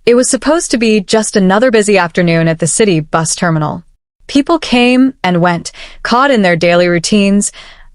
It was supposed to be just another busy afternoon at the city bus terminal. People came and went, caught in their daily routines,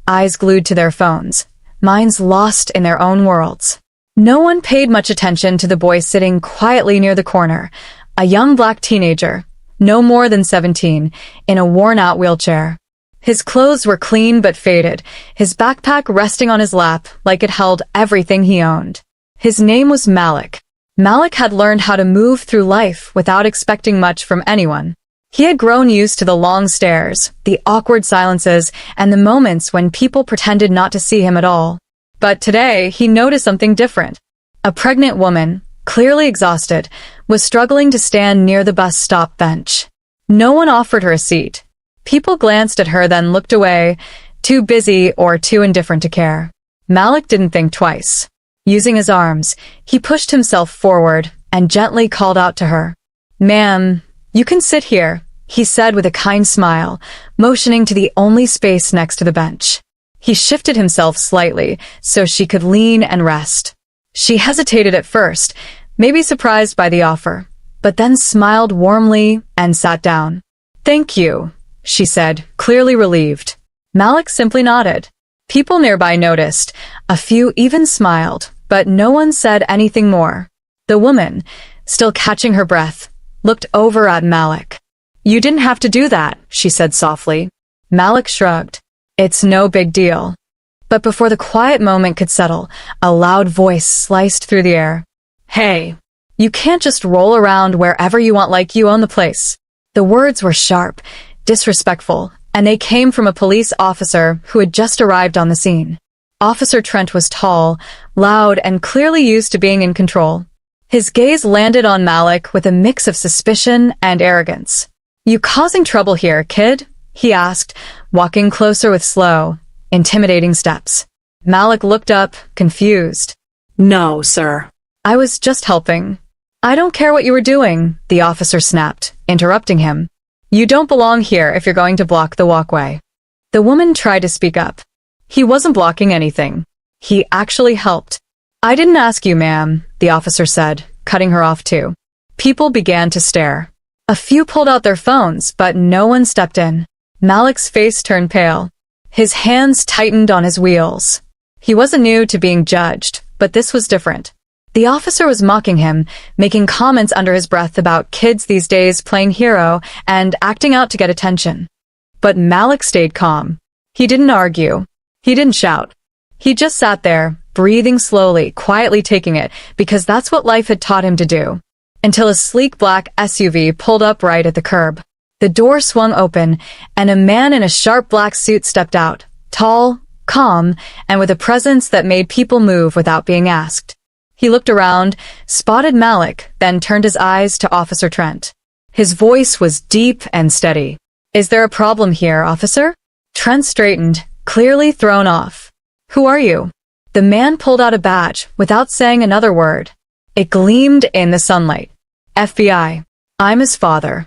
eyes glued to their phones, minds lost in their own worlds. No one paid much attention to the boy sitting quietly near the corner, a young black teenager, no more than 17, in a worn-out wheelchair. His clothes were clean but faded, his backpack resting on his lap like it held everything he owned. His name was Malik. Malik had learned how to move through life without expecting much from anyone. He had grown used to the long stares, the awkward silences, and the moments when people pretended not to see him at all. But today, he noticed something different. A pregnant woman, clearly exhausted, was struggling to stand near the bus stop bench. No one offered her a seat. People glanced at her then looked away, too busy or too indifferent to care. Malik didn't think twice. Using his arms, he pushed himself forward and gently called out to her. "Ma'am, you can sit here," he said with a kind smile, motioning to the only space next to the bench. He shifted himself slightly so she could lean and rest. She hesitated at first, maybe surprised by the offer, but then smiled warmly and sat down. "Thank you," she said, clearly relieved. Malik simply nodded. People nearby noticed. A few even smiled, but no one said anything more. The woman, still catching her breath, looked over at Malik. "You didn't have to do that," she said softly. Malik shrugged. "It's no big deal." But before the quiet moment could settle, a loud voice sliced through the air. "Hey, you can't just roll around wherever you want like you own the place." The words were sharp, disrespectful, and they came from a police officer who had just arrived on the scene. Officer Trent was tall, loud, and clearly used to being in control. His gaze landed on Malik with a mix of suspicion and arrogance. "You causing trouble here, kid?" he asked, walking closer with slow, intimidating steps. Malik looked up, confused. "No, sir. "I was just helping." "I don't care what you were doing," the officer snapped, interrupting him. "You don't belong here if you're going to block the walkway." The woman tried to speak up. He wasn't blocking anything. He actually helped. "I didn't ask you, ma'am," the officer said, cutting her off too. People began to stare. A few pulled out their phones, but no one stepped in. Malik's face turned pale. His hands tightened on his wheels. He wasn't new to being judged, but this was different. The officer was mocking him, making comments under his breath about kids these days playing hero and acting out to get attention. But Malik stayed calm. He didn't argue. He didn't shout. He just sat there, breathing slowly, quietly taking it, because that's what life had taught him to do. Until a sleek black SUV pulled up right at the curb. The door swung open, and a man in a sharp black suit stepped out, tall, calm, and with a presence that made people move without being asked. He looked around, spotted Malik, then turned his eyes to Officer Trent. His voice was deep and steady. "Is there a problem here, officer?" Trent straightened, clearly thrown off. "Who are you?" The man pulled out a badge without saying another word. It gleamed in the sunlight. "FBI. I'm his father."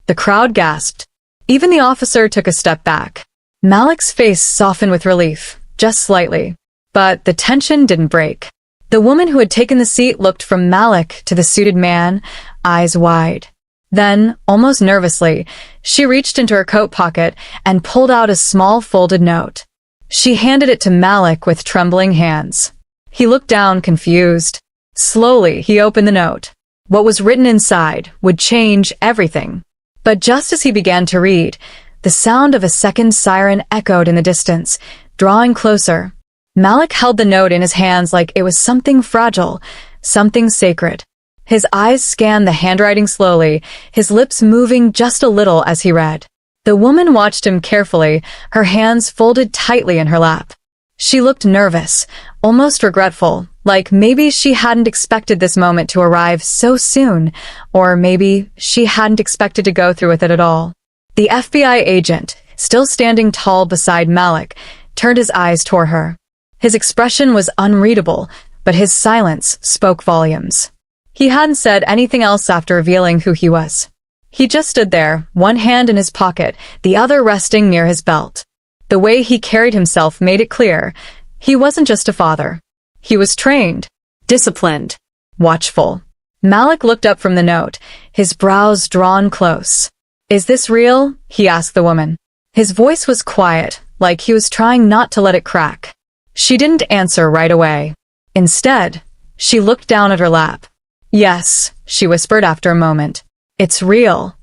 The crowd gasped. Even the officer took a step back. Malik's face softened with relief, just slightly. But the tension didn't break. The woman who had taken the seat looked from Malik to the suited man, eyes wide. Then, almost nervously, she reached into her coat pocket and pulled out a small folded note. She handed it to Malik with trembling hands. He looked down, confused. Slowly, he opened the note. What was written inside would change everything. But just as he began to read, the sound of a second siren echoed in the distance, drawing closer. Malik held the note in his hands like it was something fragile, something sacred. His eyes scanned the handwriting slowly, his lips moving just a little as he read. The woman watched him carefully, her hands folded tightly in her lap. She looked nervous, almost regretful, like maybe she hadn't expected this moment to arrive so soon, or maybe she hadn't expected to go through with it at all. The FBI agent, still standing tall beside Malik, turned his eyes toward her. His expression was unreadable, but his silence spoke volumes. He hadn't said anything else after revealing who he was. He just stood there, one hand in his pocket, the other resting near his belt. The way he carried himself made it clear. He wasn't just a father. He was trained, disciplined, watchful. Malik looked up from the note, his brows drawn close. Is this real? He asked the woman. His voice was quiet, like he was trying not to let it crack. She didn't answer right away. Instead, she looked down at her lap. Yes, she whispered after a moment. It's real.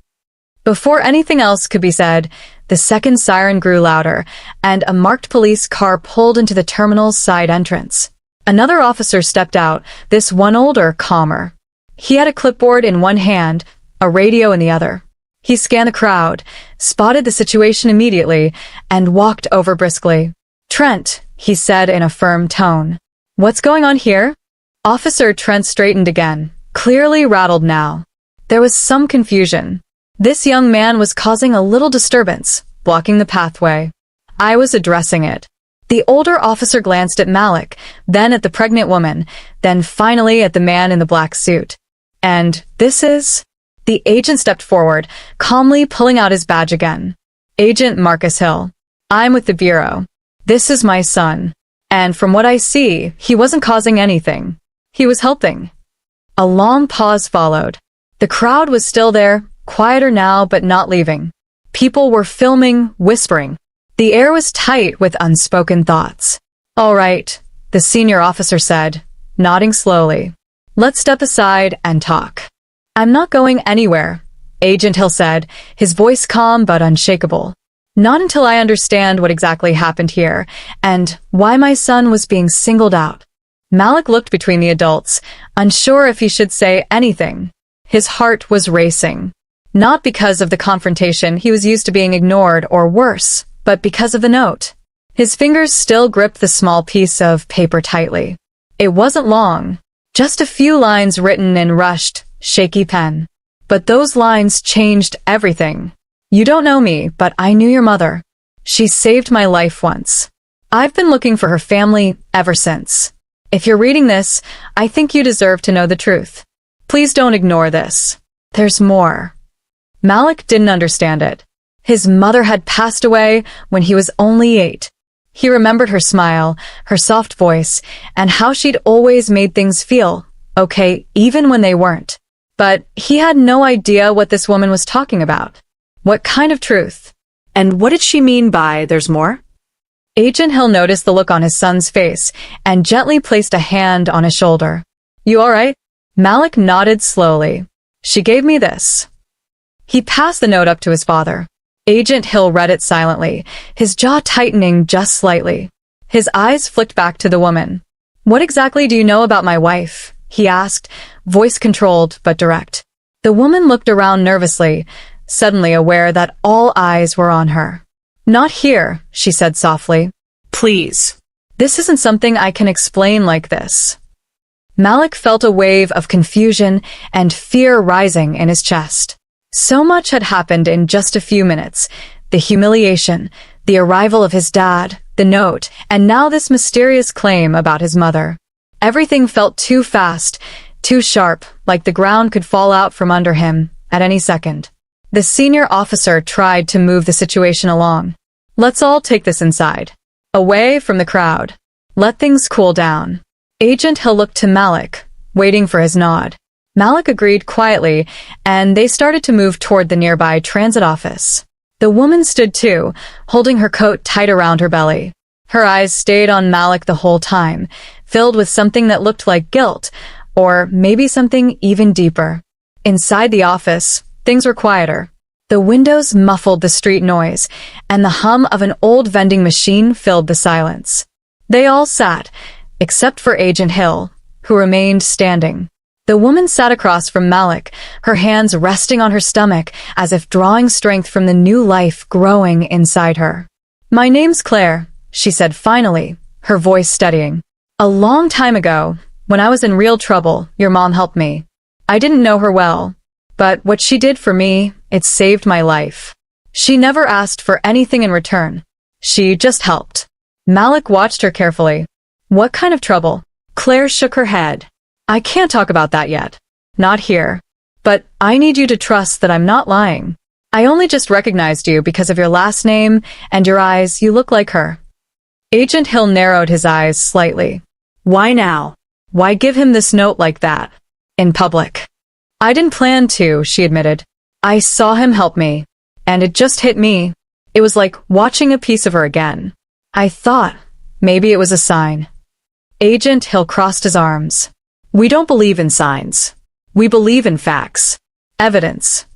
Before anything else could be said, the second siren grew louder, and a marked police car pulled into the terminal's side entrance. Another officer stepped out, this one older, calmer. He had a clipboard in one hand, a radio in the other. He scanned the crowd, spotted the situation immediately, and walked over briskly. Trent, he said in a firm tone. What's going on here? Officer Trent straightened again, clearly rattled now. There was some confusion. This young man was causing a little disturbance, blocking the pathway. I was addressing it. The older officer glanced at Malik, then at the pregnant woman, then finally at the man in the black suit. And this is? The agent stepped forward, calmly pulling out his badge again. Agent Marcus Hill. I'm with the Bureau. This is my son. And from what I see, he wasn't causing anything. He was helping. A long pause followed. The crowd was still there, quieter now but not leaving. People were filming, whispering. The air was tight with unspoken thoughts. All right, the senior officer said, nodding slowly. Let's step aside and talk. I'm not going anywhere, Agent Hill said, his voice calm but unshakable. Not until I understand what exactly happened here, and why my son was being singled out. Malik looked between the adults, unsure if he should say anything. His heart was racing. Not because of the confrontation he was used to being ignored or worse, but because of the note. His fingers still gripped the small piece of paper tightly. It wasn't long, just a few lines written in rushed, shaky pen. But those lines changed everything. You don't know me, but I knew your mother. She saved my life once. I've been looking for her family ever since. If you're reading this, I think you deserve to know the truth. Please don't ignore this. There's more. Malik didn't understand it. His mother had passed away when he was only 8. He remembered her smile, her soft voice, and how she'd always made things feel okay even when they weren't. But he had no idea what this woman was talking about. What kind of truth? And what did she mean by there's more? Agent Hill noticed the look on his son's face and gently placed a hand on his shoulder. You all right? Malik nodded slowly. She gave me this. He passed the note up to his father. Agent Hill read it silently, his jaw tightening just slightly. His eyes flicked back to the woman. What exactly do you know about my wife? He asked, voice controlled but direct. The woman looked around nervously, suddenly aware that all eyes were on her. Not here, she said softly. Please. This isn't something I can explain like this. Malik felt a wave of confusion and fear rising in his chest. So much had happened in just a few minutes. The humiliation, the arrival of his dad, the note, and now this mysterious claim about his mother. Everything felt too fast, too sharp, like the ground could fall out from under him at any second. The senior officer tried to move the situation along. Let's all take this inside. Away from the crowd. Let things cool down. Agent Hill looked to Malik, waiting for his nod. Malik agreed quietly, and they started to move toward the nearby transit office. The woman stood too, holding her coat tight around her belly. Her eyes stayed on Malik the whole time, filled with something that looked like guilt, or maybe something even deeper. Inside the office, things were quieter. The windows muffled the street noise, and the hum of an old vending machine filled the silence. They all sat, except for Agent Hill, who remained standing. The woman sat across from Malik, her hands resting on her stomach as if drawing strength from the new life growing inside her. My name's Claire, she said finally, her voice steadying. A long time ago, when I was in real trouble, your mom helped me. I didn't know her well, but what she did for me, it saved my life. She never asked for anything in return. She just helped. Malik watched her carefully. What kind of trouble? Claire shook her head. I can't talk about that yet. Not here. But I need you to trust that I'm not lying. I only just recognized you because of your last name and your eyes. You look like her. Agent Hill narrowed his eyes slightly. Why now? Why give him this note like that? In public. I didn't plan to, she admitted. I saw him help me. And it just hit me. It was like watching a piece of her again. I thought maybe it was a sign. Agent Hill crossed his arms. We don't believe in signs. We believe in facts. Evidence.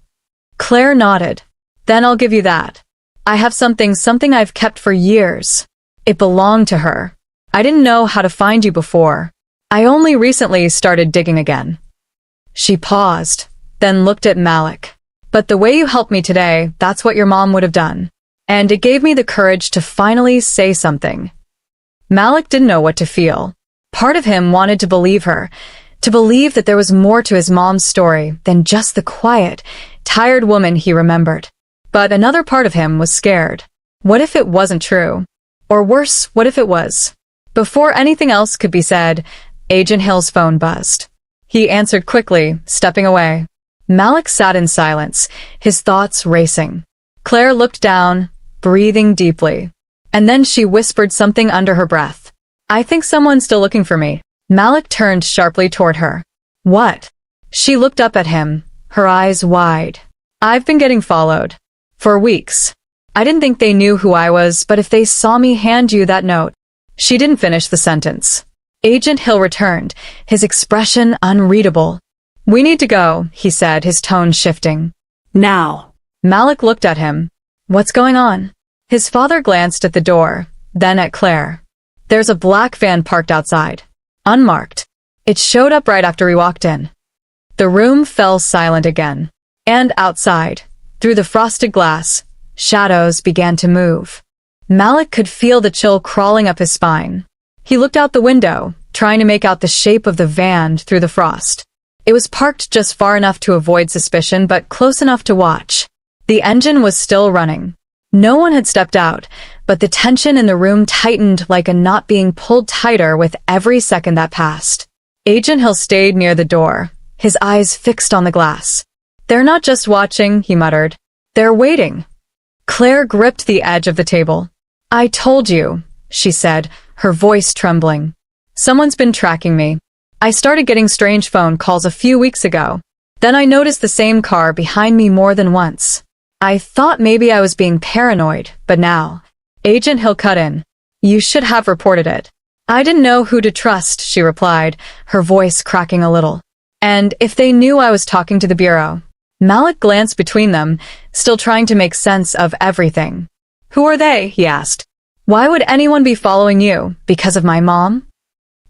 Claire nodded. Then I'll give you that. I have something I've kept for years. It belonged to her. I didn't know how to find you before. I only recently started digging again. She paused, then looked at Malik. But the way you helped me today, that's what your mom would have done. And it gave me the courage to finally say something. Malik didn't know what to feel. Part of him wanted to believe her, to believe that there was more to his mom's story than just the quiet, tired woman he remembered. But another part of him was scared. What if it wasn't true? Or worse, what if it was? Before anything else could be said, Agent Hill's phone buzzed. He answered quickly, stepping away. Malik sat in silence, his thoughts racing. Claire looked down, breathing deeply. And then she whispered something under her breath. I think someone's still looking for me. Malik turned sharply toward her. What? She looked up at him, her eyes wide. I've been getting followed. For weeks. I didn't think they knew who I was, but if they saw me hand you that note. She didn't finish the sentence. Agent Hill returned, his expression unreadable. We need to go, he said, his tone shifting. Now. Malik looked at him. What's going on? His father glanced at the door, then at Claire. There's a black van parked outside. Unmarked. It showed up right after we walked in. The room fell silent again. And outside, through the frosted glass, shadows began to move. Malik could feel the chill crawling up his spine. He looked out the window, trying to make out the shape of the van through the frost. It was parked just far enough to avoid suspicion, but close enough to watch. The engine was still running. No one had stepped out, but the tension in the room tightened like a knot being pulled tighter with every second that passed. Agent Hill stayed near the door, his eyes fixed on the glass. They're not just watching, he muttered. They're waiting. Claire gripped the edge of the table. I told you, she said, her voice trembling. Someone's been tracking me. I started getting strange phone calls a few weeks ago. Then I noticed the same car behind me more than once. I thought maybe I was being paranoid, but now. Agent Hill cut in. You should have reported it. I didn't know who to trust, she replied, her voice cracking a little. And if they knew I was talking to the bureau. Malik glanced between them, still trying to make sense of everything. Who are they? He asked. Why would anyone be following you? Because of my mom?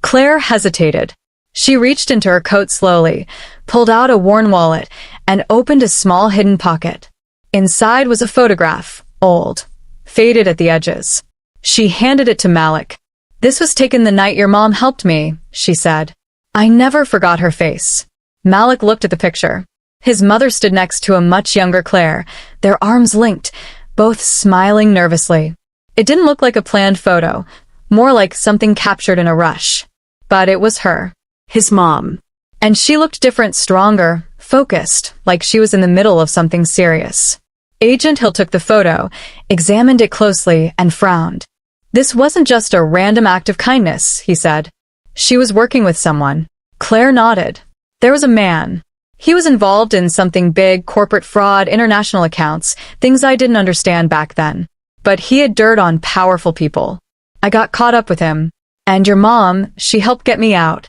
Claire hesitated. She reached into her coat slowly, pulled out a worn wallet, and opened a small hidden pocket. Inside was a photograph, old, faded at the edges. She handed it to Malik. This was taken the night your mom helped me, she said. I never forgot her face. Malik looked at the picture. His mother stood next to a much younger Claire, their arms linked, both smiling nervously. It didn't look like a planned photo, more like something captured in a rush. But it was her. His mom. And she looked different, stronger, focused, like she was in the middle of something serious. Agent Hill took the photo, examined it closely, and frowned. This wasn't just a random act of kindness, he said. She was working with someone. Claire nodded. There was a man. He was involved in something big, corporate fraud, international accounts, things I didn't understand back then. But he had dirt on powerful people. I got caught up with him. And your mom, she helped get me out.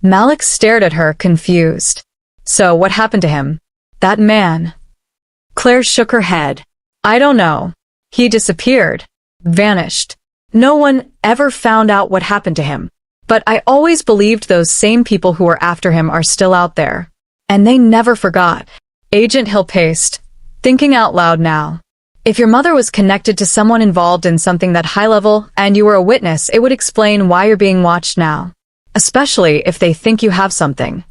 Malik stared at her, confused. So what happened to him? That man. Claire shook her head. I don't know. He disappeared. Vanished. No one ever found out what happened to him. But I always believed those same people who were after him are still out there. And they never forgot. Agent Hill paced, thinking out loud now. If your mother was connected to someone involved in something that high level and you were a witness, it would explain why you're being watched now. Especially if they think you have something.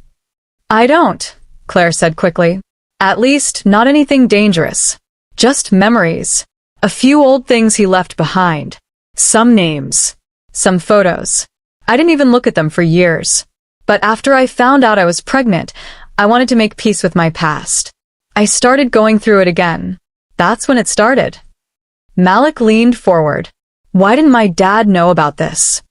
I don't, Claire said quickly. At least, not anything dangerous. Just memories. A few old things he left behind. Some names. Some photos. I didn't even look at them for years. But after I found out I was pregnant, I wanted to make peace with my past. I started going through it again. That's when it started. Malik leaned forward. Why didn't my dad know about this?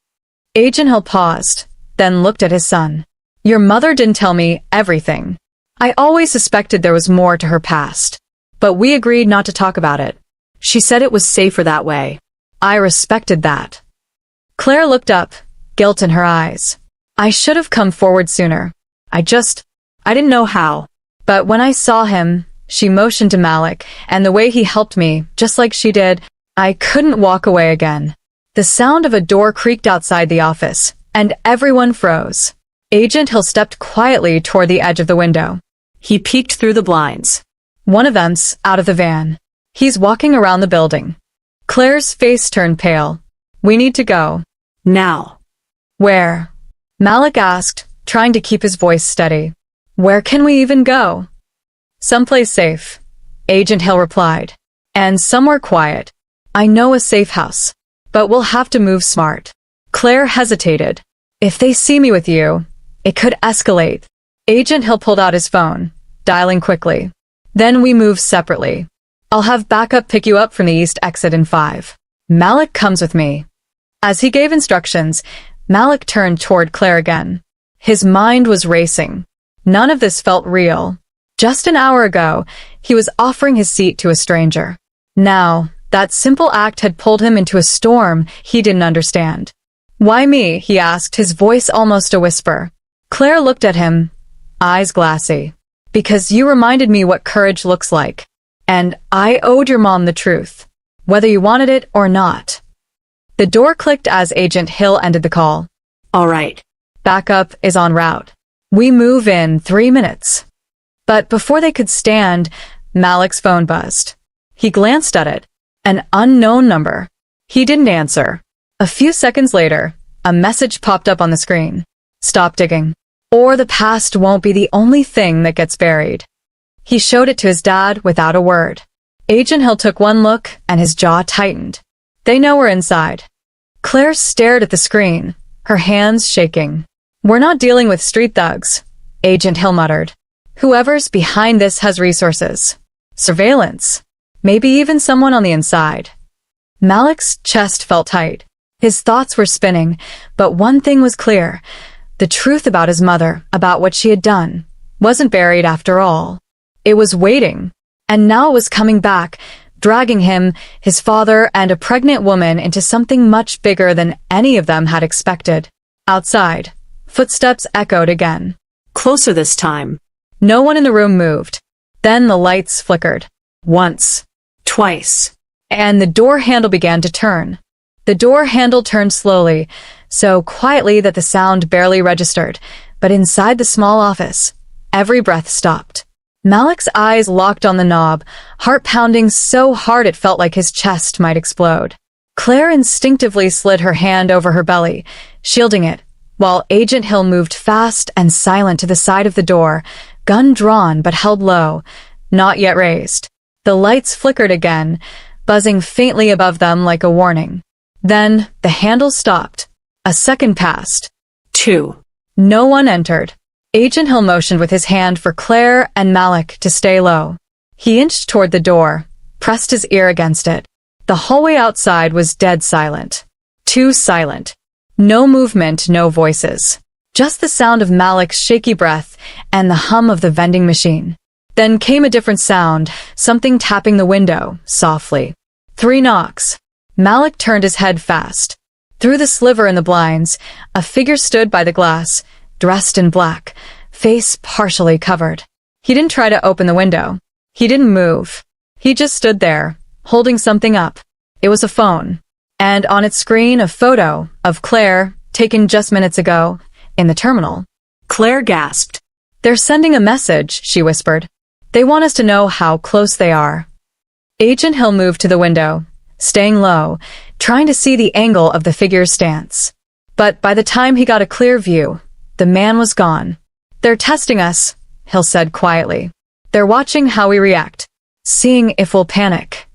Agent Hill paused, then looked at his son. Your mother didn't tell me everything. I always suspected there was more to her past, but we agreed not to talk about it. She said it was safer that way. I respected that. Claire looked up, guilt in her eyes. I should have come forward sooner. I didn't know how. But when I saw him, she motioned to Malik, and the way he helped me, just like she did, I couldn't walk away again. The sound of a door creaked outside the office, and everyone froze. Agent Hill stepped quietly toward the edge of the window. He peeked through the blinds. One of them's out of the van. He's walking around the building. Claire's face turned pale. We need to go. Now. Where? Malik asked, trying to keep his voice steady. Where can we even go? Someplace safe, Agent Hill replied. And somewhere quiet. I know a safe house. But we'll have to move smart. Claire hesitated. If they see me with you, it could escalate. Agent Hill pulled out his phone, dialing quickly. Then we move separately. I'll have backup pick you up from the east exit in 5. Malik comes with me. As he gave instructions, Malik turned toward Claire again. His mind was racing. None of this felt real. Just an hour ago, he was offering his seat to a stranger. Now, that simple act had pulled him into a storm he didn't understand. Why me? He asked, his voice almost a whisper. Claire looked at him, eyes glassy. Because you reminded me what courage looks like. And I owed your mom the truth, whether you wanted it or not. The door clicked as Agent Hill ended the call. All right. Backup is en route. We move in 3 minutes. But before they could stand, Malik's phone buzzed. He glanced at it. An unknown number. He didn't answer. A few seconds later, a message popped up on the screen. Stop digging. Or the past won't be the only thing that gets buried. He showed it to his dad without a word. Agent Hill took one look and his jaw tightened. They know we're inside. Claire stared at the screen, her hands shaking. We're not dealing with street thugs, Agent Hill muttered. Whoever's behind this has resources. Surveillance. Maybe even someone on the inside. Malik's chest felt tight. His thoughts were spinning, but one thing was clear. The truth about his mother, about what she had done, wasn't buried after all. It was waiting, and now it was coming back, dragging him, his father, and a pregnant woman into something much bigger than any of them had expected. Outside, footsteps echoed again. Closer this time. No one in the room moved. Then the lights flickered. Once. Twice. And the door handle began to turn. The door handle turned slowly, so quietly that the sound barely registered, but inside the small office, every breath stopped. Malik's eyes locked on the knob, heart pounding so hard it felt like his chest might explode. Claire instinctively slid her hand over her belly, shielding it, while Agent Hill moved fast and silent to the side of the door, gun drawn but held low, not yet raised. The lights flickered again, buzzing faintly above them like a warning. Then the handle stopped. A second passed. 2. No one entered. Agent Hill motioned with his hand for Claire and Malik to stay low. He inched toward the door, pressed his ear against it. The hallway outside was dead silent. Too silent. No movement, no voices. Just the sound of Malik's shaky breath and the hum of the vending machine. Then came a different sound, something tapping the window, softly. 3 knocks. Malik turned his head fast. Through the sliver in the blinds, a figure stood by the glass, dressed in black, face partially covered. He didn't try to open the window. He didn't move. He just stood there, holding something up. It was a phone. And on its screen, a photo of Claire, taken just minutes ago, in the terminal. Claire gasped. They're sending a message, she whispered. They want us to know how close they are. Agent Hill moved to the window, staying low, trying to see the angle of the figure's stance. But by the time he got a clear view, the man was gone. They're testing us, Hill said quietly. They're watching how we react, seeing if we'll panic.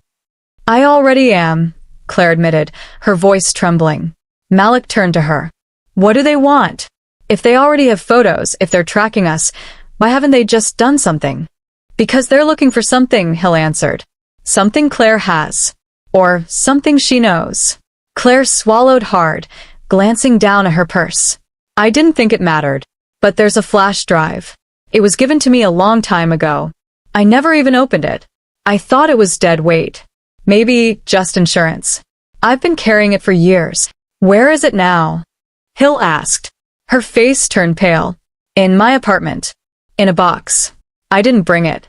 I already am, Claire admitted, her voice trembling. Malik turned to her. What do they want? If they already have photos, if they're tracking us, why haven't they just done something? Because they're looking for something, Hill answered. Something Claire has. Or something she knows. Claire swallowed hard, glancing down at her purse. I didn't think it mattered. But there's a flash drive. It was given to me a long time ago. I never even opened it. I thought it was dead weight. Maybe just insurance. I've been carrying it for years. Where is it now? Hill asked. Her face turned pale. In my apartment. In a box. I didn't bring it.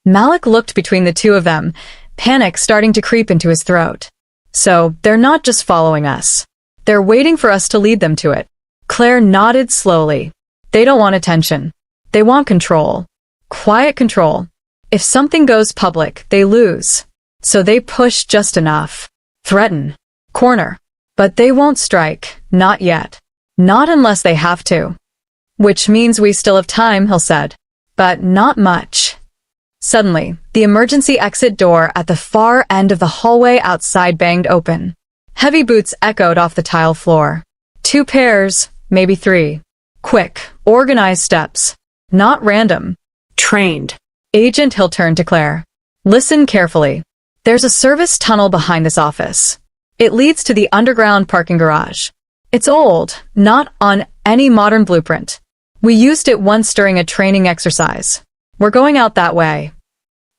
Malik looked between the two of them, panic starting to creep into his throat. So, they're not just following us. They're waiting for us to lead them to it. Claire nodded slowly. They don't want attention. They want control. Quiet control. If something goes public, they lose. So they push just enough. Threaten. Corner. But they won't strike. Not yet. Not unless they have to. Which means we still have time, Hill said. But not much. Suddenly, the emergency exit door at the far end of the hallway outside banged open. Heavy boots echoed off the tile floor. 2 pairs, maybe 3. Quick, organized steps. Not random. Trained. Agent Hill turned to Claire. Listen carefully. There's a service tunnel behind this office. It leads to the underground parking garage. It's old, not on any modern blueprint. We used it once during a training exercise. We're going out that way.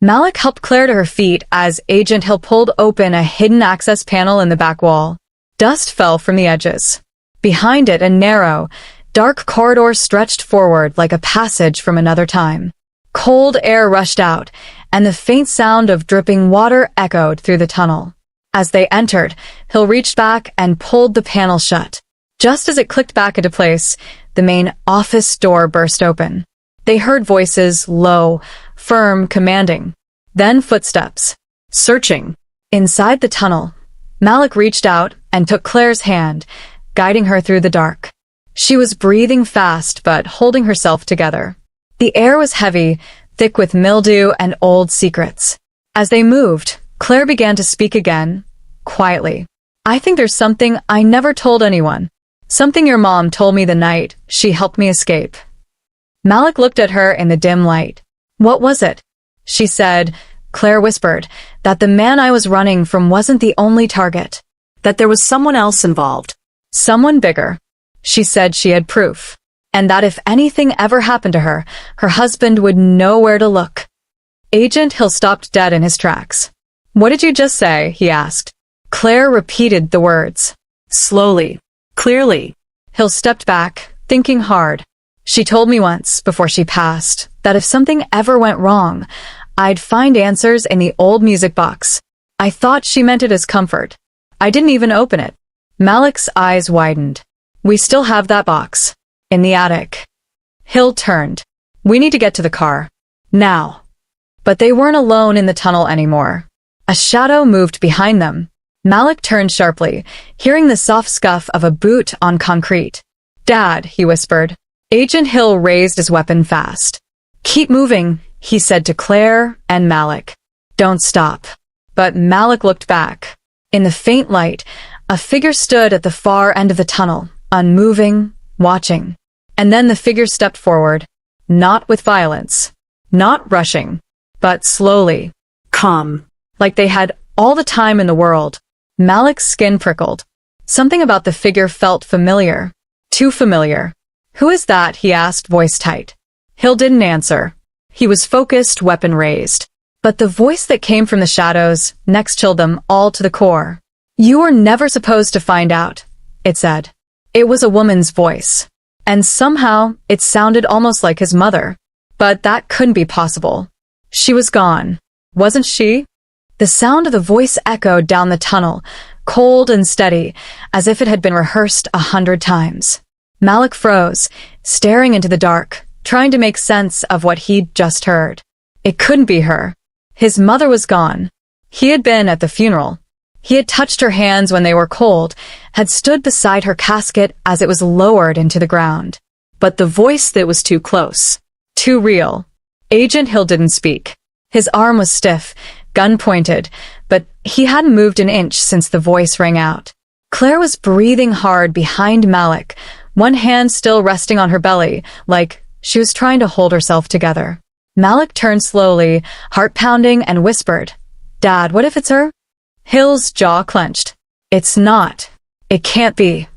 Malik helped Claire to her feet as Agent Hill pulled open a hidden access panel in the back wall. Dust fell from the edges. Behind it, a narrow, dark corridor stretched forward like a passage from another time. Cold air rushed out, and the faint sound of dripping water echoed through the tunnel. As they entered, Hill reached back and pulled the panel shut. Just as it clicked back into place, the main office door burst open. They heard voices, low, firm, commanding. Then footsteps. Searching. Inside the tunnel, Malik reached out and took Claire's hand, guiding her through the dark. She was breathing fast but holding herself together. The air was heavy, thick with mildew and old secrets. As they moved, Claire began to speak again, quietly. I think there's something I never told anyone. Something your mom told me the night she helped me escape. Malik looked at her in the dim light. What was it? She said, Claire whispered, that the man I was running from wasn't the only target. That there was someone else involved. Someone bigger. She said she had proof. And that if anything ever happened to her, her husband would know where to look. Agent Hill stopped dead in his tracks. What did you just say? He asked. Claire repeated the words. Slowly. Clearly. Hill stepped back, thinking hard. She told me once, before she passed, that if something ever went wrong, I'd find answers in the old music box. I thought she meant it as comfort. I didn't even open it. Malik's eyes widened. We still have that box. In the attic. Hill turned. We need to get to the car. Now. But they weren't alone in the tunnel anymore. A shadow moved behind them. Malik turned sharply, hearing the soft scuff of a boot on concrete. Dad, he whispered. Agent Hill raised his weapon fast. Keep moving, he said to Claire and Malik. Don't stop. But Malik looked back. In the faint light, a figure stood at the far end of the tunnel, unmoving, watching. And then the figure stepped forward. Not with violence. Not rushing. But slowly. Calm. Like they had all the time in the world. Malik's skin prickled. Something about the figure felt familiar. Too familiar. Who is that? He asked, voice tight. Hill didn't answer. He was focused, weapon raised. But the voice that came from the shadows next chilled them all to the core. You were never supposed to find out, it said. It was a woman's voice. And somehow, it sounded almost like his mother. But that couldn't be possible. She was gone. Wasn't she? The sound of the voice echoed down the tunnel, cold and steady, as if it had been rehearsed 100 times. Malik froze, staring into the dark, trying to make sense of what he'd just heard. It couldn't be her. His mother was gone. He had been at the funeral. He had touched her hands when they were cold, had stood beside her casket as it was lowered into the ground. But the voice that was too close. Too real. Agent Hill didn't speak. His arm was stiff, gun pointed, but he hadn't moved an inch since the voice rang out. Claire was breathing hard behind Malik, one hand still resting on her belly, like she was trying to hold herself together. Malik turned slowly, heart pounding, and whispered, Dad, what if it's her? Hill's jaw clenched. It's not. It can't be.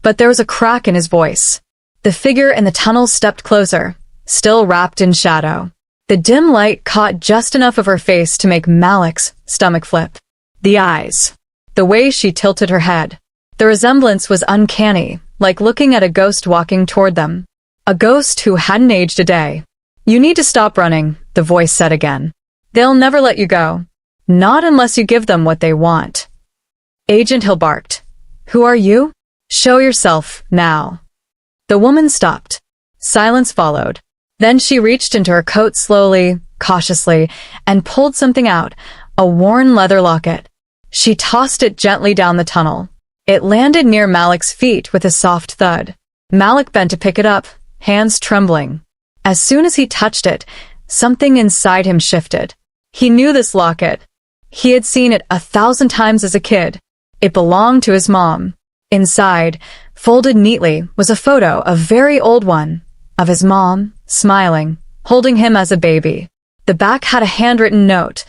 But there was a crack in his voice. The figure in the tunnel stepped closer, still wrapped in shadow. The dim light caught just enough of her face to make Malik's stomach flip. The eyes. The way she tilted her head. The resemblance was uncanny, like looking at a ghost walking toward them. A ghost who hadn't aged a day. "You need to stop running," the voice said again. "They'll never let you go. Not unless you give them what they want." Agent Hill barked. "Who are you? Show yourself, now." The woman stopped. Silence followed. Then she reached into her coat slowly, cautiously, and pulled something out, a worn leather locket. She tossed it gently down the tunnel. It landed near Malik's feet with a soft thud. Malik bent to pick it up, hands trembling. As soon as he touched it, something inside him shifted. He knew this locket. He had seen it 1,000 times as a kid. It belonged to his mom. Inside, folded neatly, was a photo, a very old one, of his mom, smiling, holding him as a baby. The back had a handwritten note,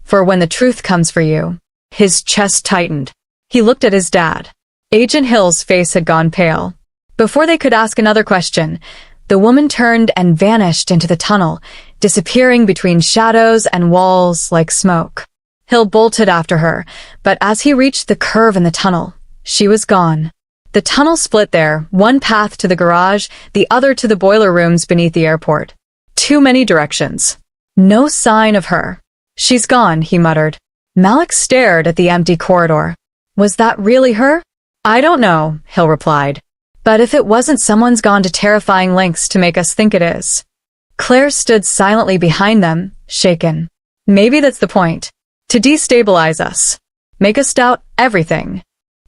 "For when the truth comes for you." His chest tightened. He looked at his dad. Agent Hill's face had gone pale. Before they could ask another question, the woman turned and vanished into the tunnel, disappearing between shadows and walls like smoke. Hill bolted after her, but as he reached the curve in the tunnel, she was gone. The tunnel split there, one path to the garage, the other to the boiler rooms beneath the airport. Too many directions. No sign of her. "She's gone," he muttered. Malik stared at the empty corridor. Was that really her? "I don't know," Hill replied. "But if it wasn't, someone's gone to terrifying lengths to make us think it is." Claire stood silently behind them, shaken. "Maybe that's the point. To destabilize us. Make us doubt everything."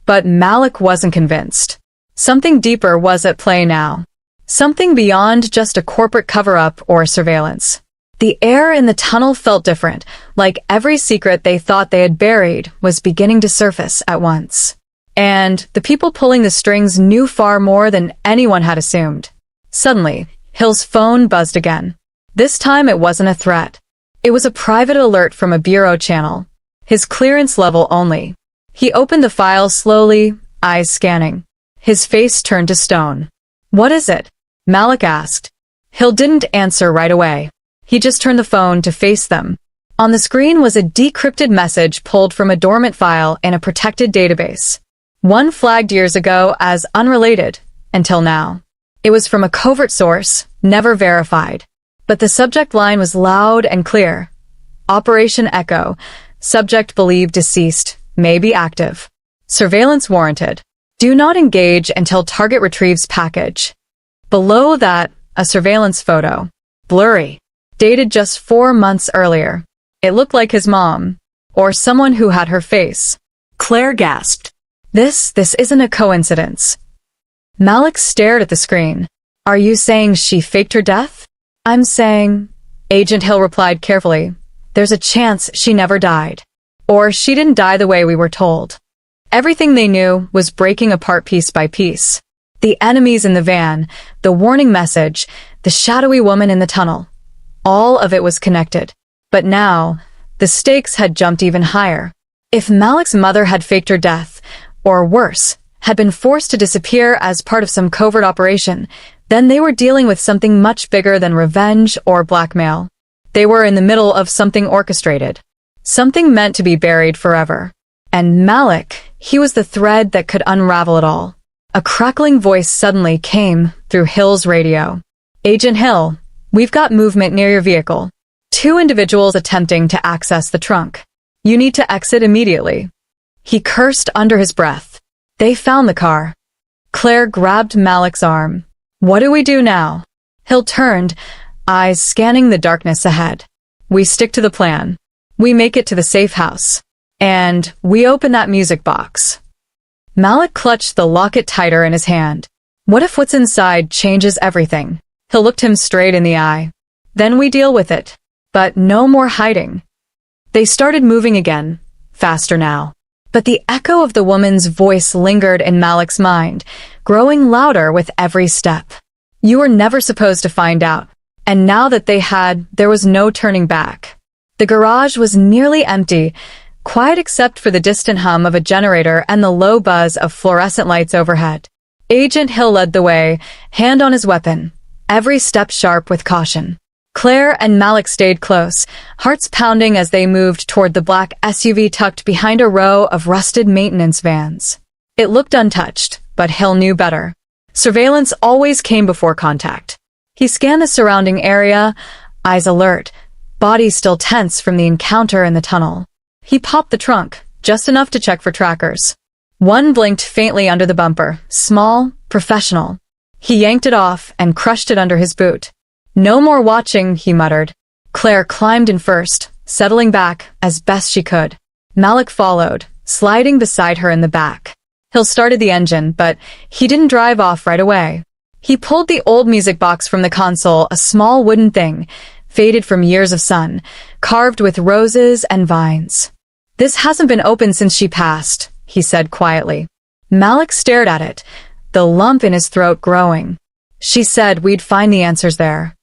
But Malik wasn't convinced. Something deeper was at play now. Something beyond just a corporate cover-up or surveillance. The air in the tunnel felt different, like every secret they thought they had buried was beginning to surface at once. And the people pulling the strings knew far more than anyone had assumed. Suddenly, Hill's phone buzzed again. This time it wasn't a threat. It was a private alert from a bureau channel. His clearance level only. He opened the file slowly, eyes scanning. His face turned to stone. "What is it?" Malik asked. Hill didn't answer right away. He just turned the phone to face them. On the screen was a decrypted message pulled from a dormant file in a protected database. One flagged years ago as unrelated, until now. It was from a covert source, never verified. But the subject line was loud and clear. Operation Echo. Subject believed deceased, may be active. Surveillance warranted. Do not engage until target retrieves package. Below that, a surveillance photo. Blurry. Dated just 4 months earlier. It looked like his mom, or someone who had her face. Claire gasped. This isn't a coincidence. Malik stared at the screen. "Are you saying she faked her death?" "I'm saying," Agent Hill replied carefully, "there's a chance she never died. Or she didn't die the way we were told." Everything they knew was breaking apart piece by piece. The enemies in the van, the warning message, the shadowy woman in the tunnel. All of it was connected. But now, the stakes had jumped even higher. If Malik's mother had faked her death, or worse, had been forced to disappear as part of some covert operation, then they were dealing with something much bigger than revenge or blackmail. They were in the middle of something orchestrated. Something meant to be buried forever. And Malik, he was the thread that could unravel it all. A crackling voice suddenly came through Hill's radio. "Agent Hill, we've got movement near your vehicle. 2 individuals attempting to access the trunk. You need to exit immediately." He cursed under his breath. They found the car. Claire grabbed Malik's arm. "What do we do now?" Hill turned, eyes scanning the darkness ahead. "We stick to the plan. We make it to the safe house. And we open that music box." Malik clutched the locket tighter in his hand. What if what's inside changes everything? Hill looked him straight in the eye. "Then we deal with it. But no more hiding." They started moving again, faster now. But the echo of the woman's voice lingered in Malik's mind, growing louder with every step. You were never supposed to find out. And now that they had, there was no turning back. The garage was nearly empty, quiet except for the distant hum of a generator and the low buzz of fluorescent lights overhead. Agent Hill led the way, hand on his weapon. every step sharp with caution. Claire and Malik stayed close, hearts pounding as they moved toward the black SUV tucked behind a row of rusted maintenance vans. It looked untouched, but Hill knew better. Surveillance always came before contact. He scanned the surrounding area, eyes alert, body still tense from the encounter in the tunnel. He popped the trunk, just enough to check for trackers. One blinked faintly under the bumper, small, professional. He yanked it off and crushed it under his boot. "No more watching," he muttered. Claire climbed in first, settling back as best she could. Malik followed, sliding beside her in the back. Hill started the engine, but he didn't drive off right away. He pulled the old music box from the console, a small wooden thing, faded from years of sun, carved with roses and vines. "This hasn't been opened since she passed," he said quietly. Malik stared at it, the lump in his throat growing. "She said we'd find the answers there."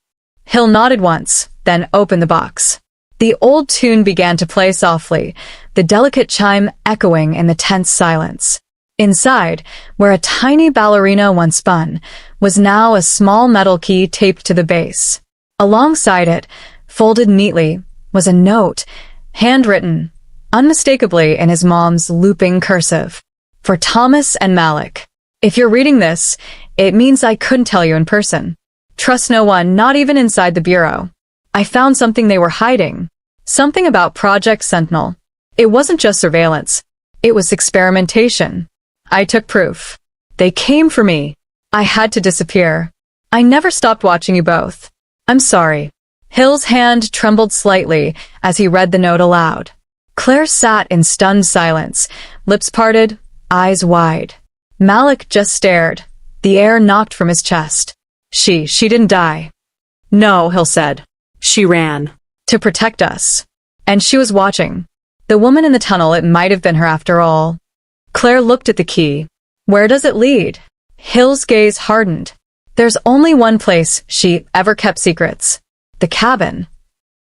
Hill nodded once, then opened the box. The old tune began to play softly, the delicate chime echoing in the tense silence. Inside, where a tiny ballerina once spun, was now a small metal key taped to the base. Alongside it, folded neatly, was a note, handwritten, unmistakably in his mom's looping cursive. "For Thomas and Malik. If you're reading this, it means I couldn't tell you in person. Trust no one, not even inside the bureau. I found something they were hiding. Something about Project Sentinel. It wasn't just surveillance. It was experimentation. I took proof. They came for me. I had to disappear. I never stopped watching you both. I'm sorry." Hill's hand trembled slightly as he read the note aloud. Claire sat in stunned silence, lips parted, eyes wide. Malik just stared, the air knocked from his chest. She didn't die." "No," Hill said. "She ran. To protect us. And she was watching. The woman in the tunnel, it might have been her after all." Claire looked at the key. "Where does it lead?" Hill's gaze hardened. "There's only one place she ever kept secrets. The cabin."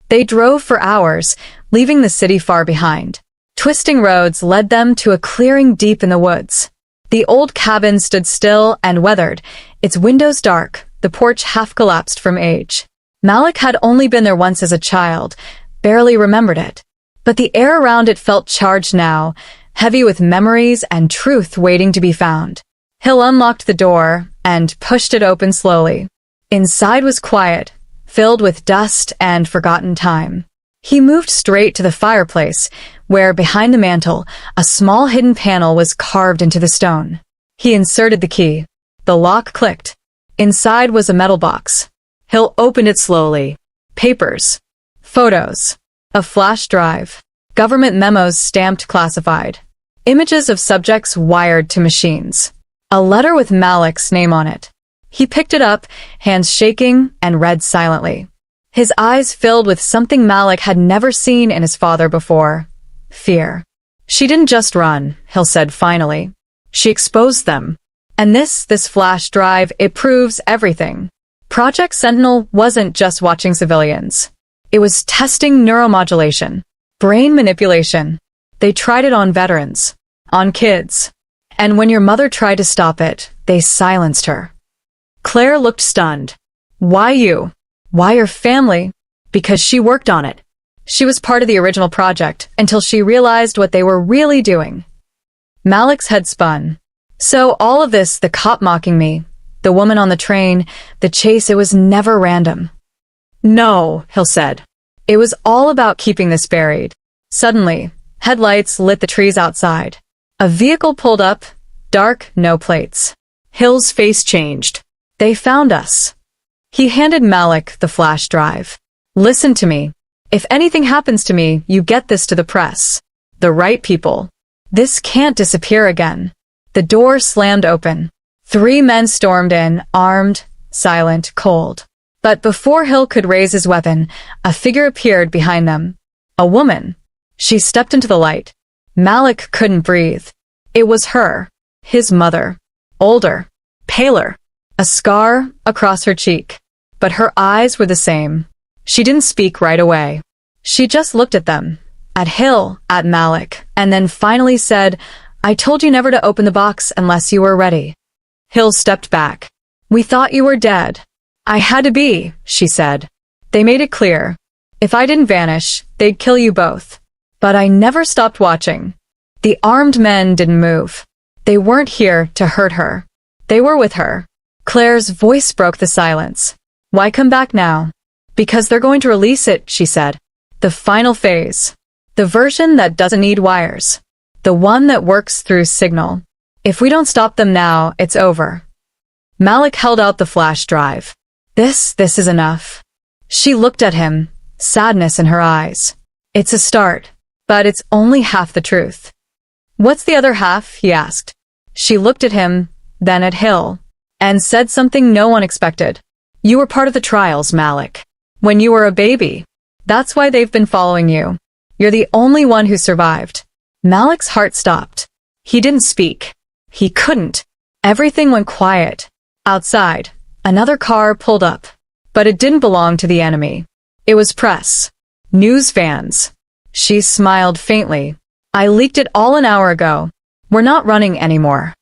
They drove for hours, leaving the city far behind. Twisting roads led them to a clearing deep in the woods. The old cabin stood still and weathered, its windows dark, the porch half collapsed from age. Malik had only been there once as a child, barely remembered it. But the air around it felt charged now, heavy with memories and truth waiting to be found. Hill unlocked the door and pushed it open slowly. Inside was quiet, filled with dust and forgotten time. He moved straight to the fireplace, where behind the mantel, a small hidden panel was carved into the stone. He inserted the key. The lock clicked. Inside was a metal box. Hill opened it slowly. Papers. Photos. A flash drive. Government memos stamped classified. Images of subjects wired to machines. A letter with Malik's name on it. He picked it up, hands shaking, and read silently. His eyes filled with something Malik had never seen in his father before. Fear. "She didn't just run," Hill said finally. "She exposed them. And this flash drive, it proves everything. Project Sentinel wasn't just watching civilians. It was testing neuromodulation, brain manipulation. They tried it on veterans, on kids. And when your mother tried to stop it, they silenced her." Claire looked stunned. "Why you? Why your family?" "Because she worked on it. She was part of the original project until she realized what they were really doing." Malik's head spun. "So all of this, the cop mocking me, the woman on the train, the chase, it was never random." "No," Hill said. "It was all about keeping this buried." Suddenly, headlights lit the trees outside. A vehicle pulled up, dark, no plates. Hill's face changed. "They found us." He handed Malik the flash drive. "Listen to me. If anything happens to me, you get this to the press. The right people. This can't disappear again." The door slammed open. 3 men stormed in, armed, silent, cold. But before Hill could raise his weapon, a figure appeared behind them. A woman. She stepped into the light. Malik couldn't breathe. It was her. His mother. Older. Paler. A scar across her cheek. But her eyes were the same. She didn't speak right away. She just looked at them. At Hill, at Malik, and then finally said, "I told you never to open the box unless you were ready." Hill stepped back. "We thought you were dead. I had to be, she said. They made it clear. If I didn't vanish, they'd kill you both. But I never stopped watching. The armed men didn't move. They weren't here to hurt her. They were with her. Claire's voice broke the silence. Why come back now? Because they're going to release it, she said. The final phase. The version that doesn't need wires. The one that works through signal. If we don't stop them now, it's over. Malik held out the flash drive. This is enough. She looked at him, sadness in her eyes. It's a start, but it's only half the truth. What's the other half? He asked. She looked at him, then at Hill, and said something no one expected. You were part of the trials, Malik. When you were a baby. That's why they've been following you. You're the only one who survived. Malik's heart stopped. He didn't speak. He couldn't. Everything went quiet. Outside, another car pulled up. But it didn't belong to the enemy. It was press. News fans. She smiled faintly. I leaked it all an hour ago. We're not running anymore.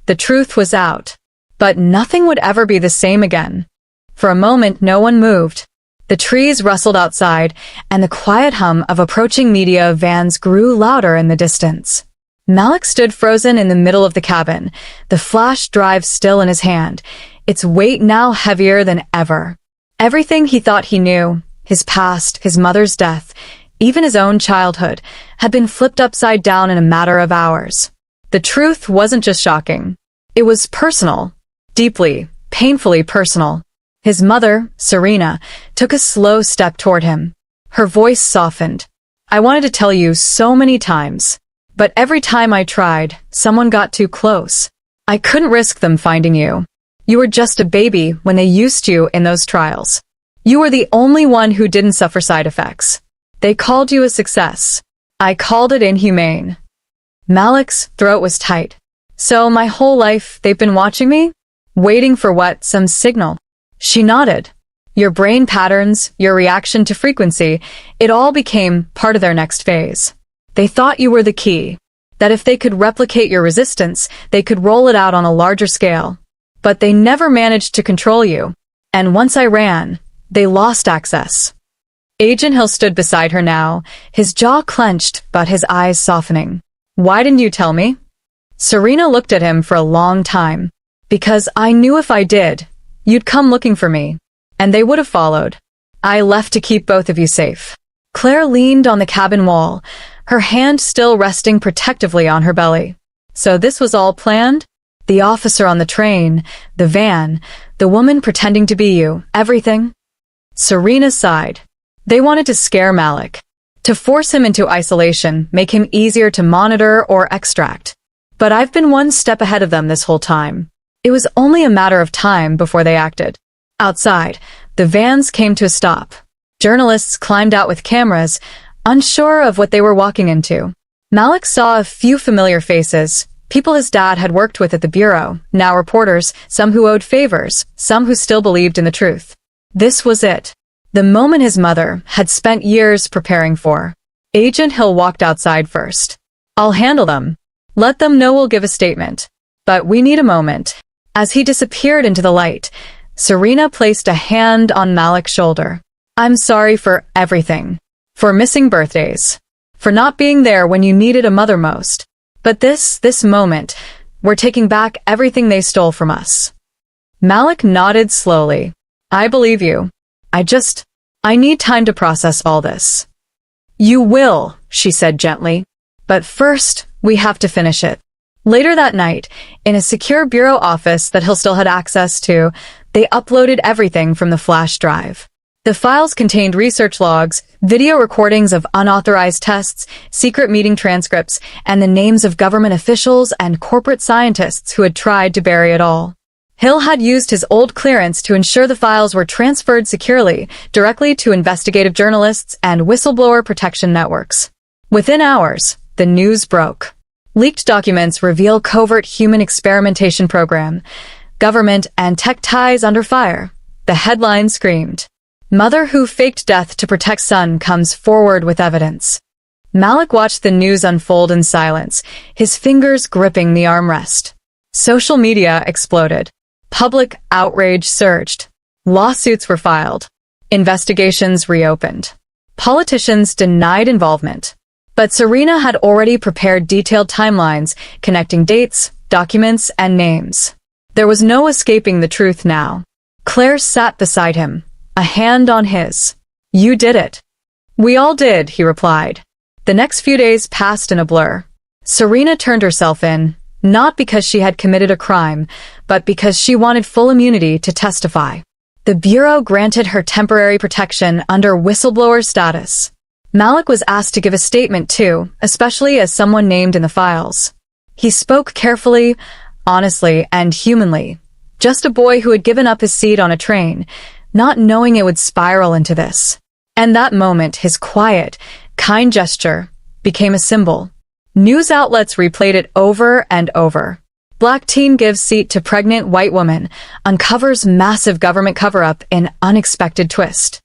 The truth was out. But nothing would ever be the same again. For a moment, no one moved. The trees rustled outside, and the quiet hum of approaching media vans grew louder in the distance. Malik stood frozen in the middle of the cabin, the flash drive still in his hand, its weight now heavier than ever. Everything he thought he knew, his past, his mother's death, even his own childhood, had been flipped upside down in a matter of hours. The truth wasn't just shocking. It was personal. Deeply, painfully personal. His mother, Serena, took a slow step toward him. Her voice softened. I wanted to tell you so many times. But every time I tried, someone got too close. I couldn't risk them finding you. You were just a baby when they used you in those trials. You were the only one who didn't suffer side effects. They called you a success. I called it inhumane. Malik's throat was tight. So my whole life they've been watching me? Waiting for what? Some signal. She nodded. Your brain patterns, your reaction to frequency, it all became part of their next phase. They thought you were the key. That if they could replicate your resistance, they could roll it out on a larger scale. But they never managed to control you. And once I ran, they lost access. Agent Hill stood beside her now, his jaw clenched but his eyes softening. Why didn't you tell me? Serena looked at him for a long time. Because I knew if I did, you'd come looking for me. And they would have followed. I left to keep both of you safe. Claire leaned on the cabin wall, her hand still resting protectively on her belly. So this was all planned? The officer on the train, the van, the woman pretending to be you, everything? Serena sighed. They wanted to scare Malik. To force him into isolation, make him easier to monitor or extract. But I've been one step ahead of them this whole time. It was only a matter of time before they acted. Outside, the vans came to a stop. Journalists climbed out with cameras, unsure of what they were walking into. Malik saw a few familiar faces, people his dad had worked with at the bureau, now reporters, some who owed favors, some who still believed in the truth. This was it. The moment his mother had spent years preparing for. Agent Hill walked outside first. I'll handle them. Let them know we'll give a statement. But we need a moment. As he disappeared into the light, Serena placed a hand on Malik's shoulder. I'm sorry for everything. For missing birthdays. For not being there when you needed a mother most. But this moment, we're taking back everything they stole from us. Malik nodded slowly. I believe you. I need time to process all this. You will, she said gently. But first, we have to finish it. Later that night, in a secure bureau office that Hill still had access to, they uploaded everything from the flash drive. The files contained research logs, video recordings of unauthorized tests, secret meeting transcripts, and the names of government officials and corporate scientists who had tried to bury it all. Hill had used his old clearance to ensure the files were transferred securely, directly to investigative journalists and whistleblower protection networks. Within hours, the news broke. Leaked documents reveal covert human experimentation program. Government and tech ties under fire. The headline screamed. Mother who faked death to protect son comes forward with evidence. Malik watched the news unfold in silence, his fingers gripping the armrest. Social media exploded. Public outrage surged. Lawsuits were filed. Investigations reopened. Politicians denied involvement. But Serena had already prepared detailed timelines connecting dates, documents, and names. There was no escaping the truth now. Claire sat beside him, a hand on his. "You did it." "We all did," he replied. The next few days passed in a blur. Serena turned herself in, not because she had committed a crime, but because she wanted full immunity to testify. The Bureau granted her temporary protection under whistleblower status. Malik was asked to give a statement too, especially as someone named in the files. He spoke carefully, honestly, and humanly. Just a boy who had given up his seat on a train, not knowing it would spiral into this. And that moment, his quiet, kind gesture became a symbol. News outlets replayed it over and over. Black teen gives seat to pregnant white woman, uncovers massive government cover-up in unexpected twist.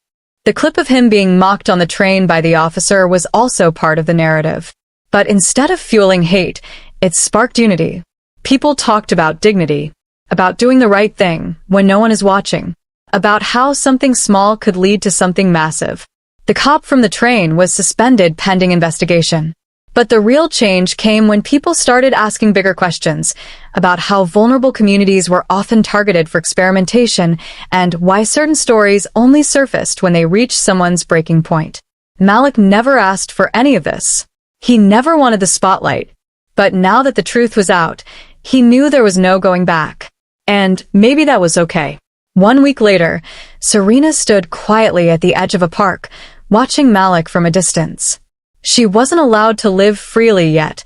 The clip of him being mocked on the train by the officer was also part of the narrative. But instead of fueling hate, it sparked unity. People talked about dignity, about doing the right thing when no one is watching, about how something small could lead to something massive. The cop from the train was suspended pending investigation. But the real change came when people started asking bigger questions about how vulnerable communities were often targeted for experimentation and why certain stories only surfaced when they reached someone's breaking point. Malik never asked for any of this. He never wanted the spotlight. But now that the truth was out, he knew there was no going back. And maybe that was okay. 1 week later, Serena stood quietly at the edge of a park, watching Malik from a distance. She wasn't allowed to live freely yet,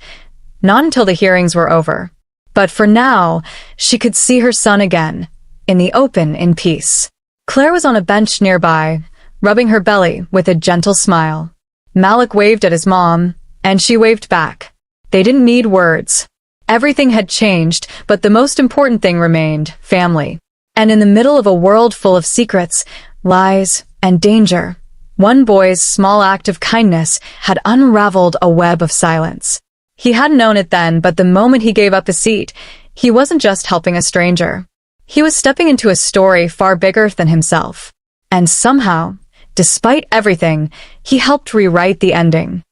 not until the hearings were over. But for now, she could see her son again, in the open, in peace. Claire was on a bench nearby, rubbing her belly with a gentle smile. Malik waved at his mom, and she waved back. They didn't need words. Everything had changed, but the most important thing remained: family. And in the middle of a world full of secrets, lies, and danger, one boy's small act of kindness had unraveled a web of silence. He hadn't known it then, but the moment he gave up his seat, he wasn't just helping a stranger. He was stepping into a story far bigger than himself. And somehow, despite everything, he helped rewrite the ending.